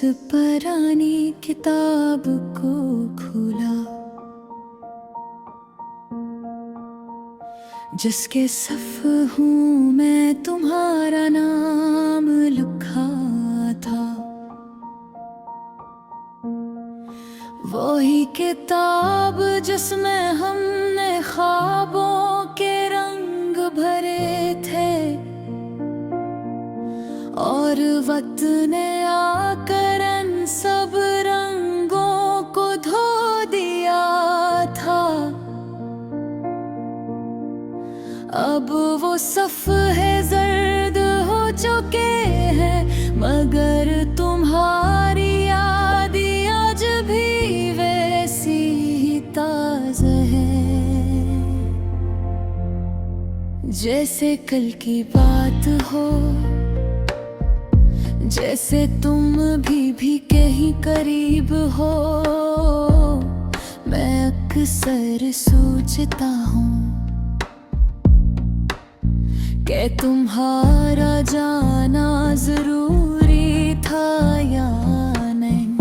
पुरानी किताब को खोला, जिसके सफ़हों में तुम्हारा नाम लिखा था। वही किताब जिसमें हमने ख्वाबों के रंग भरे थे, और वक्त ने आकर इन सब रंगों को धो दिया था। अब वो सफ़हे जर्द हो चुके हैं, मगर तुम्हारी याद आज भी वैसी ही ताज़ा है, जैसे कल की बात हो, जैसे तुम भी कहीं करीब हो। मैं अक्सर सोचता हूँ कि तुम्हारा जाना जरूरी था या नहीं।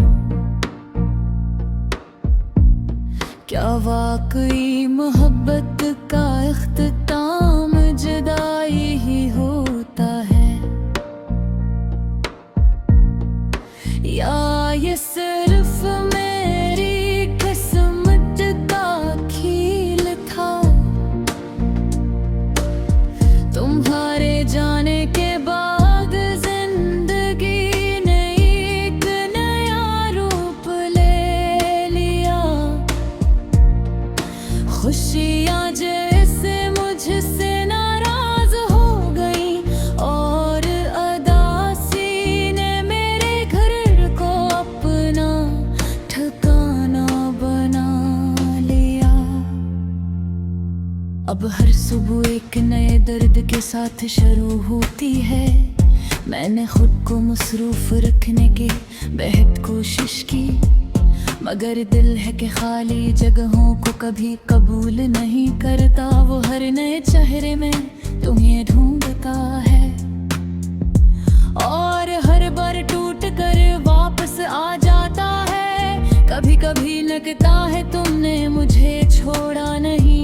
क्या वाकई मोहब्बत का इख्तिताम जुदाई ही होता है, या ये सिर्फ मेरी किस्मत का खेल था। तुम्हारे जाने के बाद जिंदगी ने एक नया रूप ले लिया। खुशियाँ जैसे मुझसे नाराज हो गई, और अदासी ने मेरे घर को अपना ठिकाना बना लिया। अब हर सुबह एक नए दर्द के साथ शुरू होती है। मैंने खुद को मसरूफ रखने की बेहद कोशिश की, मगर दिल है कि खाली जगहों को कभी कबूल नहीं करता। वो हर नए चेहरे में तुम्हें ढूंढता है, और हर बार टूट कर वापस आ जाता है। कभी कभी लगता है तुमने मुझे छोड़ा नहीं,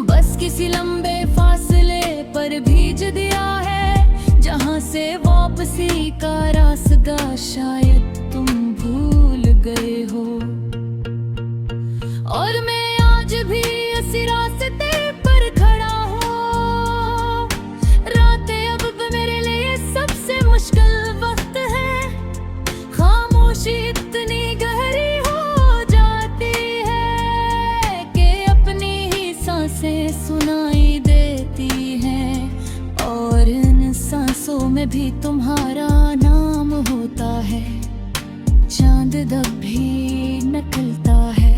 बस किसी लंबे फासले पर भेज दिया है, जहां से वापसी का रास्ता शायद तुम भूल गए हो। और मैं आज भी इसी रास्ते पर खड़ा हूँ। रातें अब मेरे लिए सबसे मुश्किल वक्त है। खामोशी इतनी गहरी हो जाती है कि अपनी ही सांसें सुनाई देती हैं, और इन सांसों में भी तुम्हारा नाम होता है। चांद दब भी निकलता है,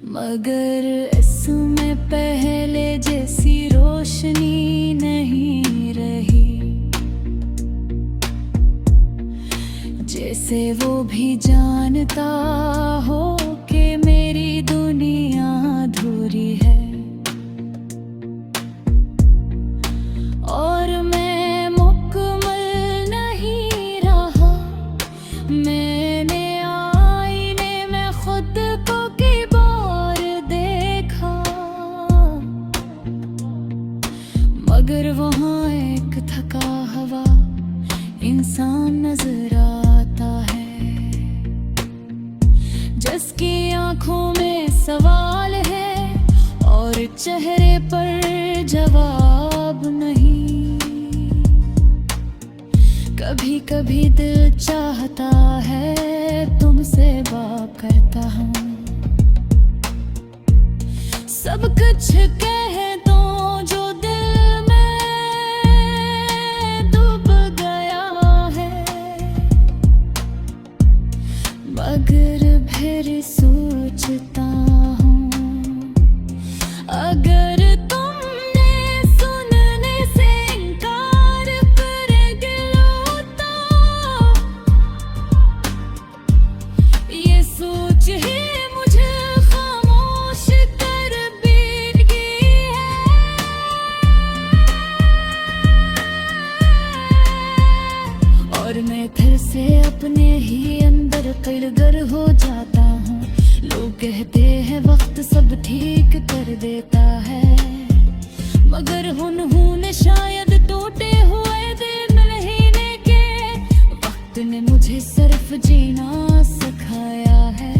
मगर इसमें पहले जैसी रोशनी नहीं रही। जैसे वो भी जानता हो कि मेरी दुनिया अधूरी है, और मैं मुकम्मल नहीं रहा। मैंने आईने में खुद को कई बार देखा, मगर वहाँ एक थका हुआ इंसान नजर आता है, जिसकी आंखों में सवाल है और चेहरे पर जवाब नहीं। कभी कभी दिल चाहता है तुमसे बात करता हूँ, सब कुछ कह दो जो दिल में डूब गया है, मगर फिर सोचता हूँ अगर तुमने सुनने से इनकार कर दिया तो ये सोच ही मुझे खामोश कर बैठ गई है। और अपने ही अंदर कलगर हो जाता हूँ। लोग कहते हैं वक्त सब ठीक कर देता है, मगर उन्होंने शायद टूटे हुए दिल महीने के वक्त ने मुझे सिर्फ जीना सिखाया है,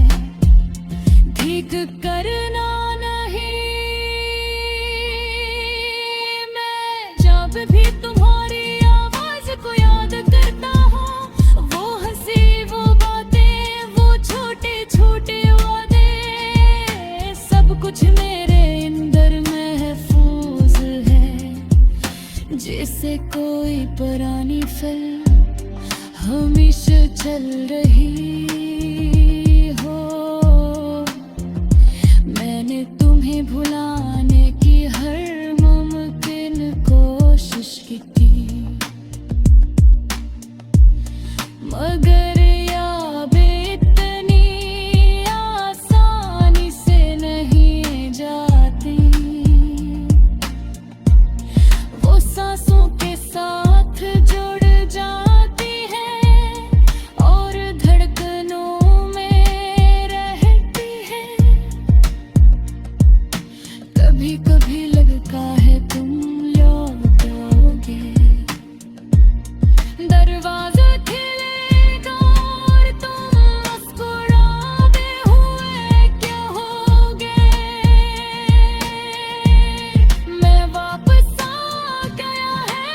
ठीक करना नहीं। मैं जब भी तुम्हारी आवाज को याद करता हूँ, वो हंसी, वो बातें, वो छोटे छोटे वादे, सब कुछ मेरे अंदर महफूज है, जैसे कोई पुरानी फिल्म हमेशा चल रही हो। मैंने तुम्हें भुलाने की हर मुमकिन कोशिश की थी, मगर यादें इतनी आसानी से नहीं जाती। वो सांसों के साथ जुड़ जाती है और धड़कनों में रहती है। कभी कभी लगता है तुम लौट आओगे, दरवाजा खुलेगा और तुम मुस्कुराते हुए क्या होगे। मैं वापस आ गया है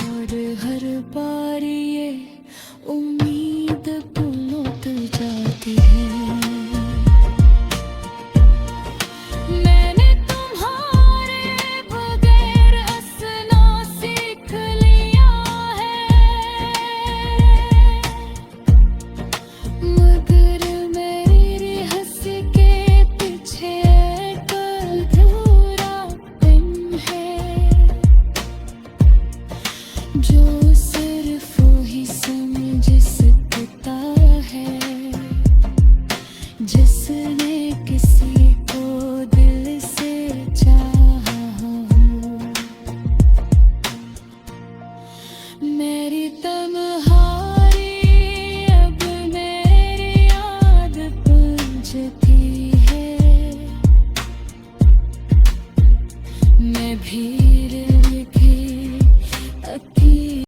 और हर बार ये उम्मीद लौट जाती है। मैंने तुम्हारे बगैर हंसना सीख लिया है, मगर मेरी हंसी के पीछे एक अधूरापन है, जो सिर्फ वही समझ सकता है जिसने किसी को दिल से चाहा हो। मेरी तमन्ना